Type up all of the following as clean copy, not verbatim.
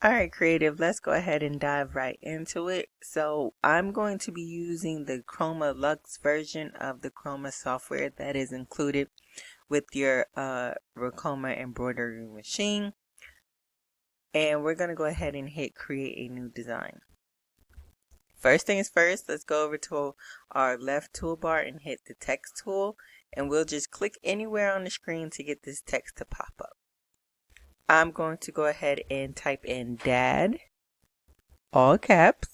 Alright, creative, let's go ahead and dive right into it. So I'm going to be using the Chroma Luxe version of the Chroma software that is included with your Ricoma embroidery machine. And we're going to go ahead and hit create a new design. First things first, let's go over to our left toolbar and hit the text tool. And we'll just click anywhere on the screen to get this text to pop up. I'm going to go ahead and type in DAD, all caps,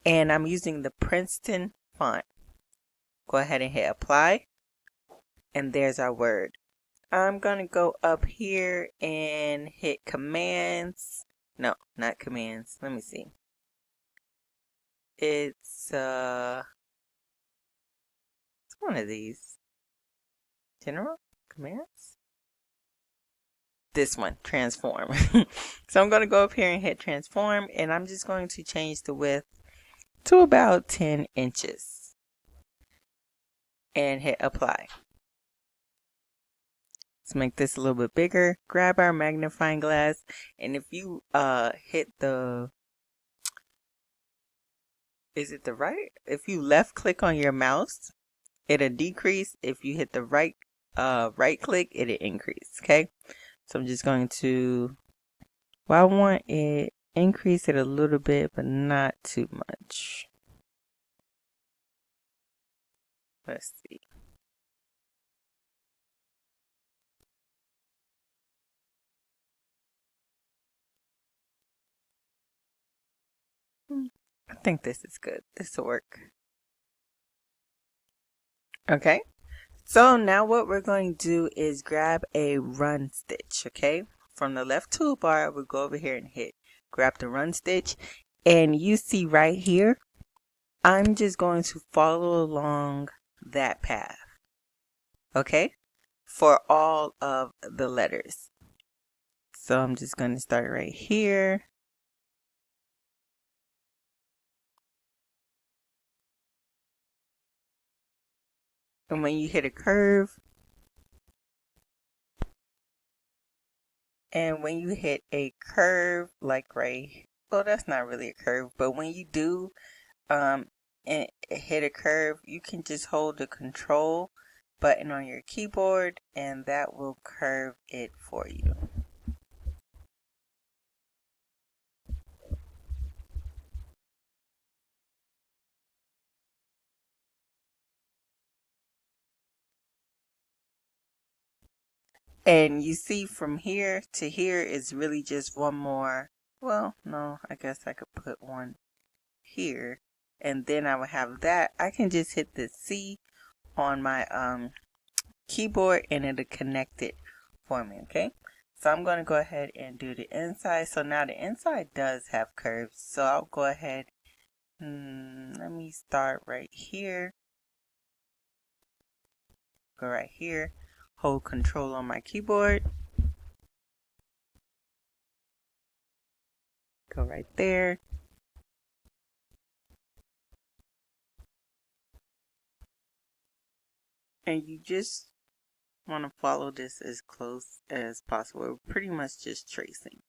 and I'm using the Princeton font. Go ahead and hit apply, and there's our word. I'm going to go up here and hit commands. No, not commands. Let me see. It's one of these. General commands? This one, transform. So I'm going to go up here and hit transform, and I'm just going to change the width to about 10 inches and hit apply. Let's make this a little bit bigger. Grab our magnifying glass, and if you hit the, is it the right? If you left click on your mouse, it'll decrease. If you hit the right click, it'll increase. Okay, so I'm just going to, well, I want it increase it a little bit, but not too much. Let's see. I think this is good. This will work. Okay. So now what we're going to do is grab a run stitch, okay? From the left toolbar, we'll go over here and hit grab the run stitch. And you see right here, I'm just going to follow along that path, okay? For all of the letters. So I'm just going to start right here. And when you hit a curve, and when you hit a curve, like right, well, that's not really a curve, but when you do and hit a curve, you can just hold the control button on your keyboard and that will curve it for you. And you see from here to here is really just one more. Well, no, I guess I could put one here, and then I would have that. I can just hit the C on my keyboard and it'll connect it for me. Okay, so I'm going to go ahead and do the inside. So now the inside does have curves, so I'll go ahead, let me start right here, go right here, hold control on my keyboard, go right there, and you just want to follow this as close as possible. We're pretty much just tracing.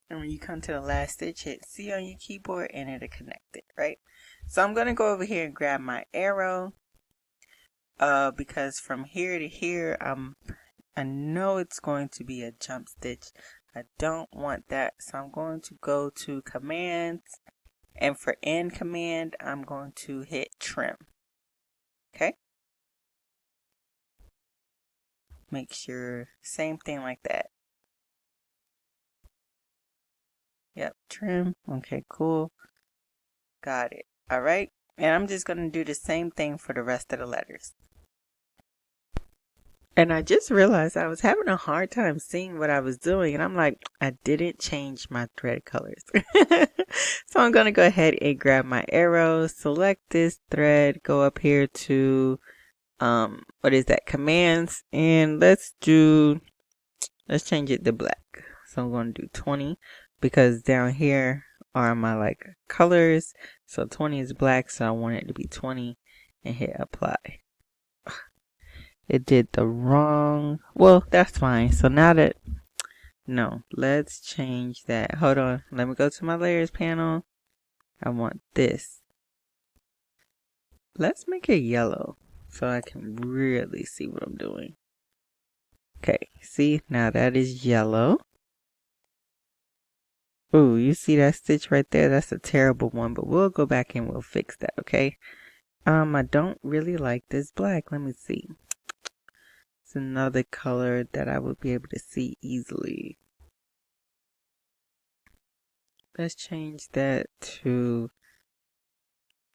And when you come to the last stitch, hit C on your keyboard and it'll connect it, right? So I'm going to go over here and grab my arrow because from here to here, I know it's going to be a jump stitch. I don't want that, so I'm going to go to commands, and for end command, I'm going to hit trim. Okay? Make sure, same thing like that. Yep, trim. Okay, cool. Got it. All right. And I'm just going to do the same thing for the rest of the letters. And I just realized I was having a hard time seeing what I was doing. And I'm like, I didn't change my thread colors. So I'm going to go ahead and grab my arrow, select this thread, go up here to, what is that? Commands. And let's change it to black. So I'm going to do 20 because down here are my like colors. So 20 is black. So I want it to be 20 and hit apply. It did the wrong, well, that's fine. So now that, no, let's change that. Hold on, let me go to my layers panel. I want this. Let's make it yellow so I can really see what I'm doing. Okay, see, now that is yellow. Ooh, you see that stitch right there? That's a terrible one, but we'll go back and we'll fix that, okay? I don't really like this black. Let me see. It's another color that I would be able to see easily. Let's change that to,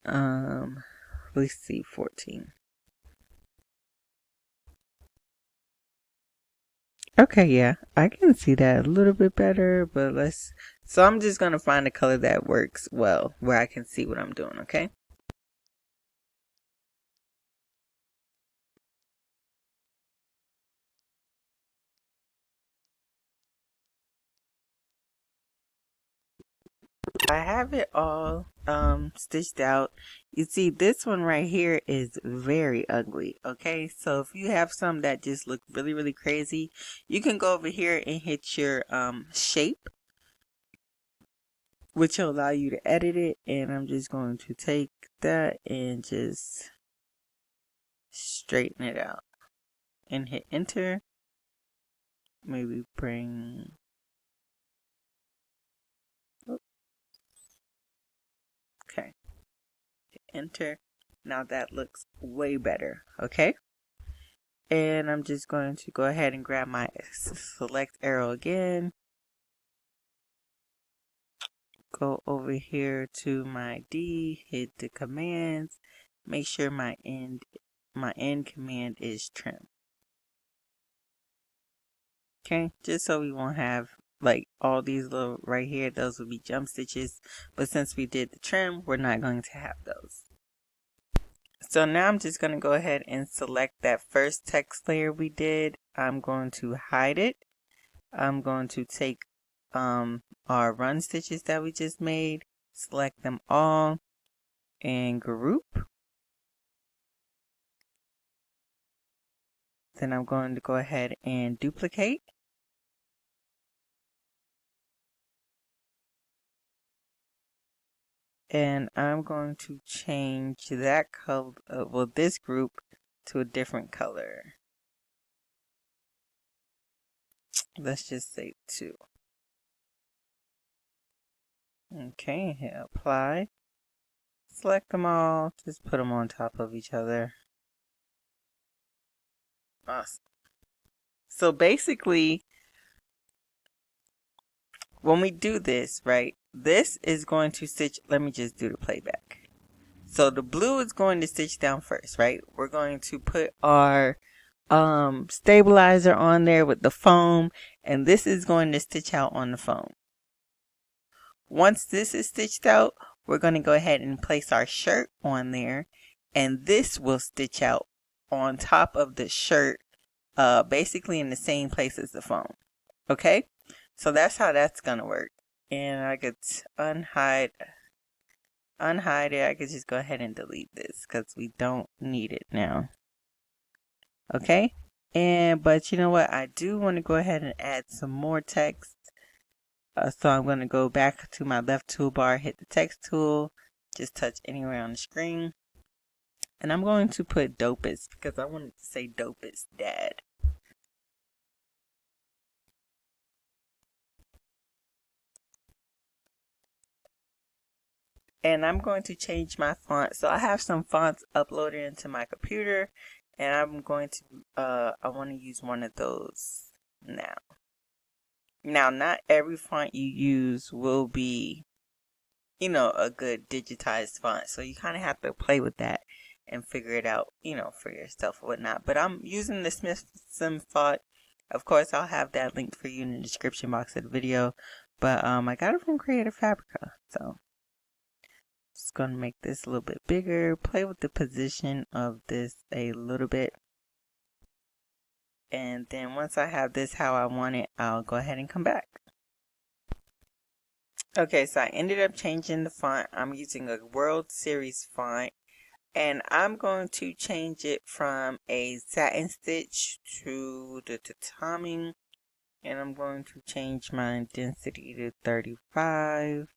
let's see, 14. Okay, yeah, I can see that a little bit better, but so I'm just gonna find a color that works well, where I can see what I'm doing, okay? I have it all stitched out. You see, this one right here is very ugly, okay? So if you have some that just look really, really crazy, you can go over here and hit your shape, which will allow you to edit it. And I'm just going to take that and just straighten it out and hit enter. Maybe bring, okay, hit enter. Now that looks way better, okay? And I'm just going to go ahead and grab my select arrow again. Go over here to my D, hit the commands, make sure my end command is trim. Okay, just so we won't have like all these little right here, those will be jump stitches, but since we did the trim, we're not going to have those. So now I'm just going to go ahead and select that first text layer we did. I'm going to hide it. I'm going to take our run stitches that we just made, select them all and group. Then I'm going to go ahead and duplicate. And I'm going to change that color, well, this group to a different color. Let's just say 2. Okay, hit apply. Select them all, just put them on top of each other. Awesome. So basically, when we do this, right, this is going to stitch, let me just do the playback. So the blue is going to stitch down first, right? We're going to put our stabilizer on there with the foam, and this is going to stitch out on the foam. Once this is stitched out, we're going to go ahead and place our shirt on there, and this will stitch out on top of the shirt, basically in the same place as the foam. Okay, so that's how that's gonna work. And I could unhide it. I could just go ahead and delete this because we don't need it now. Okay, but you know what, I do want to go ahead and add some more text. So I'm going to go back to my left toolbar, hit the text tool, just touch anywhere on the screen, and I'm going to put dopest because I wanted to say dopest dad. And I'm going to change my font. So I have some fonts uploaded into my computer, and I'm going to I want to use one of those now. Now, not every font you use will be, you know, a good digitized font. So you kind of have to play with that and figure it out, you know, for yourself or whatnot. But I'm using the Smith Sim font. Of course, I'll have that linked for you in the description box of the video. But I got it from Creative Fabrica. So just going to make this a little bit bigger. Play with the position of this a little bit. And then once I have this how I want it, I'll go ahead and come back. Okay, so I ended up changing the font. I'm using a World Series font. And I'm going to change it from a satin stitch to the tatami. And I'm going to change my density to 35.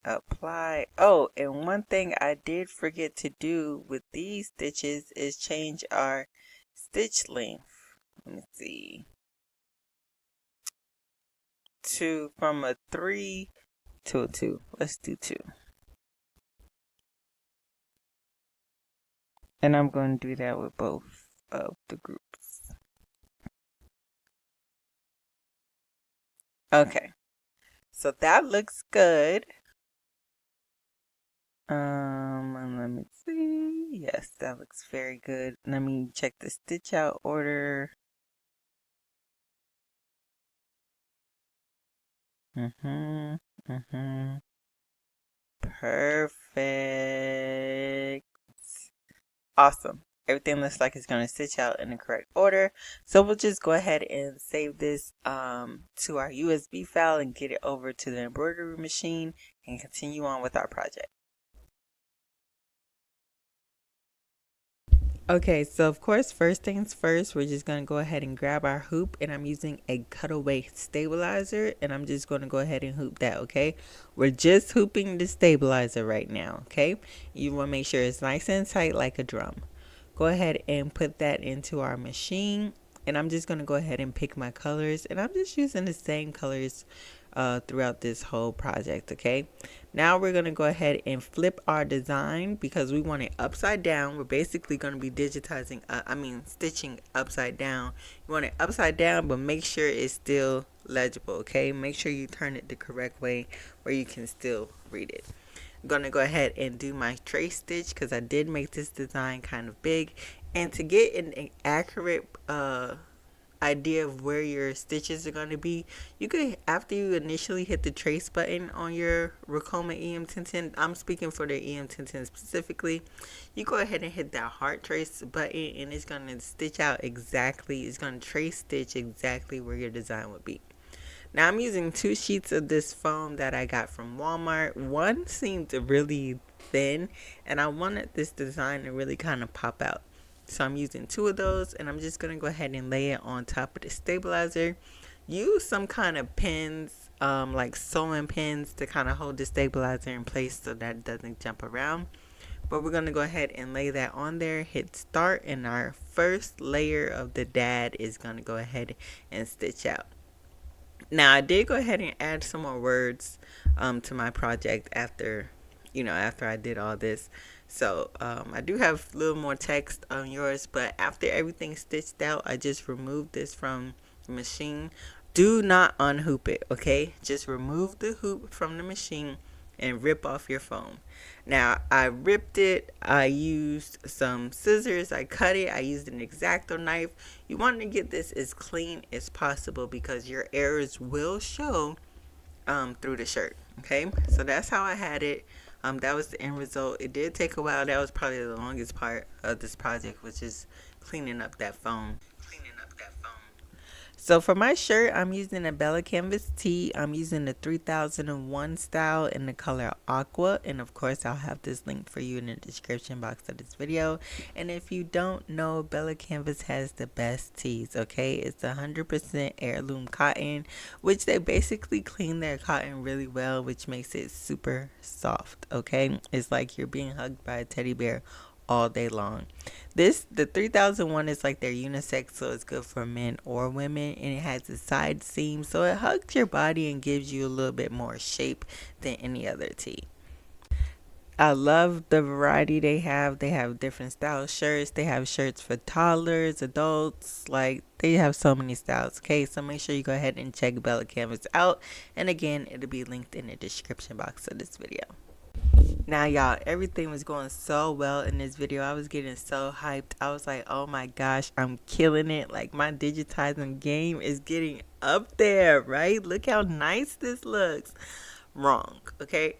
Apply. Oh, and one thing I did forget to do with these stitches is change our stitch length. Let me see. From a 3 to a 2. Let's do 2. And I'm going to do that with both of the groups. Okay. So that looks good. And let me see. Yes, that looks very good. Let me check the stitch out order. Perfect. Awesome. Everything looks like it's going to stitch out in the correct order. So we'll just go ahead and save this to our USB file and get it over to the embroidery machine and continue on with our project. Okay, so of course, first things first, we're just going to go ahead and grab our hoop, and I'm using a cutaway stabilizer, and I'm just going to go ahead and hoop that, okay? We're just hooping the stabilizer right now, okay? You want to make sure it's nice and tight like a drum. Go ahead and put that into our machine, and I'm just going to go ahead and pick my colors, and I'm just using the same colors throughout this whole project, okay? Now we're going to go ahead and flip our design because we want it upside down. We're basically going to be digitizing, stitching upside down. You want it upside down, but make sure it's still legible, okay? Make sure you turn it the correct way where you can still read it. I'm going to go ahead and do my trace stitch because I did make this design kind of big. And to get an accurate idea of where your stitches are going to be, you could, after you initially hit the trace button on your Ricoma Em1010, I'm speaking for the Em1010 specifically, you go ahead and hit that heart trace button and it's going to stitch out exactly, it's going to trace stitch exactly where your design would be. Now I'm using 2 sheets of this foam that I got from Walmart. One seemed really thin and I wanted this design to really kind of pop out. So I'm using 2 of those, and I'm just going to go ahead and lay it on top of the stabilizer. Use some kind of pins, like sewing pins, to kind of hold the stabilizer in place so that it doesn't jump around. But we're going to go ahead and lay that on there, hit start, and our first layer of the dad is going to go ahead and stitch out. Now I did go ahead and add some more words to my project after I did all this. So I do have a little more text on yours, but after everything's stitched out, I just removed this from the machine. Do not unhoop it, okay? Just remove the hoop from the machine and rip off your foam. Now I ripped it, I used some scissors, I cut it, I used an X-Acto knife. You want to get this as clean as possible because your errors will show through the shirt. Okay, so that's how I had it. That was the end result. It did take a while. That was probably the longest part of this project, which is cleaning up that foam. So for my shirt, I'm using a BELLA+CANVAS tee. I'm using the 3001 style in the color aqua. And of course, I'll have this linked for you in the description box of this video. And if you don't know, BELLA+CANVAS has the best tees, okay? It's 100% heirloom cotton, which they basically clean their cotton really well, which makes it super soft, okay? It's like you're being hugged by a teddy bear all day long. The 3001 is like their unisex, so it's good for men or women, and it has a side seam, so it hugs your body and gives you a little bit more shape than any other tee. I love the variety they have. They have different style shirts. They have shirts for toddlers, adults. Like, they have so many styles. Okay, so make sure you go ahead and check BELLA+CANVAS out. And again, it'll be linked in the description box of this video. Now, y'all, everything was going so well in this video. I was getting so hyped. I was like, oh my gosh, I'm killing it. Like, my digitizing game is getting up there, right? Look how nice this looks. Wrong, okay?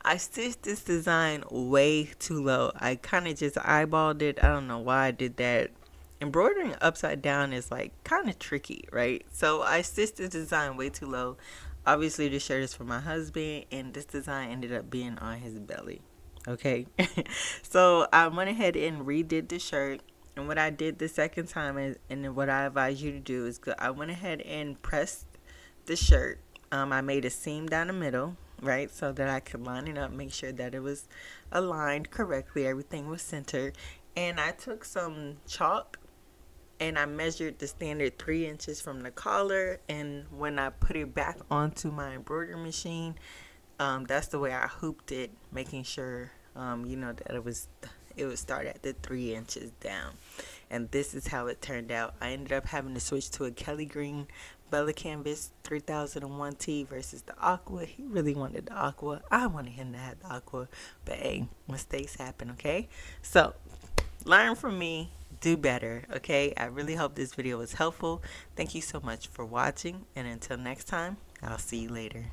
I stitched this design way too low. I kind of just eyeballed it. I don't know why I did that. Embroidering upside down is like kind of tricky, right? So I stitched this design way too low. obviously this shirt is for my husband, and this design ended up being on his belly. Okay. So I went ahead and redid the shirt. And what I did the second time is, and what I advise you to do is, I went ahead and pressed the shirt. I made a seam down the middle, right, so that I could line it up, make sure that it was aligned correctly, everything was centered. And I took some chalk and I measured the standard 3 inches from the collar. And when I put it back onto my embroidery machine, that's the way I hooped it, making sure, that it would start at the 3 inches down. And this is how it turned out. I ended up having to switch to a Kelly Green BELLA+CANVAS 3001T versus the aqua. He really wanted the aqua. I wanted him to have the aqua. But hey, mistakes happen, okay? So, learn from me. Do better, okay? I really hope this video was helpful. Thank you so much for watching. And until next time, I'll see you later.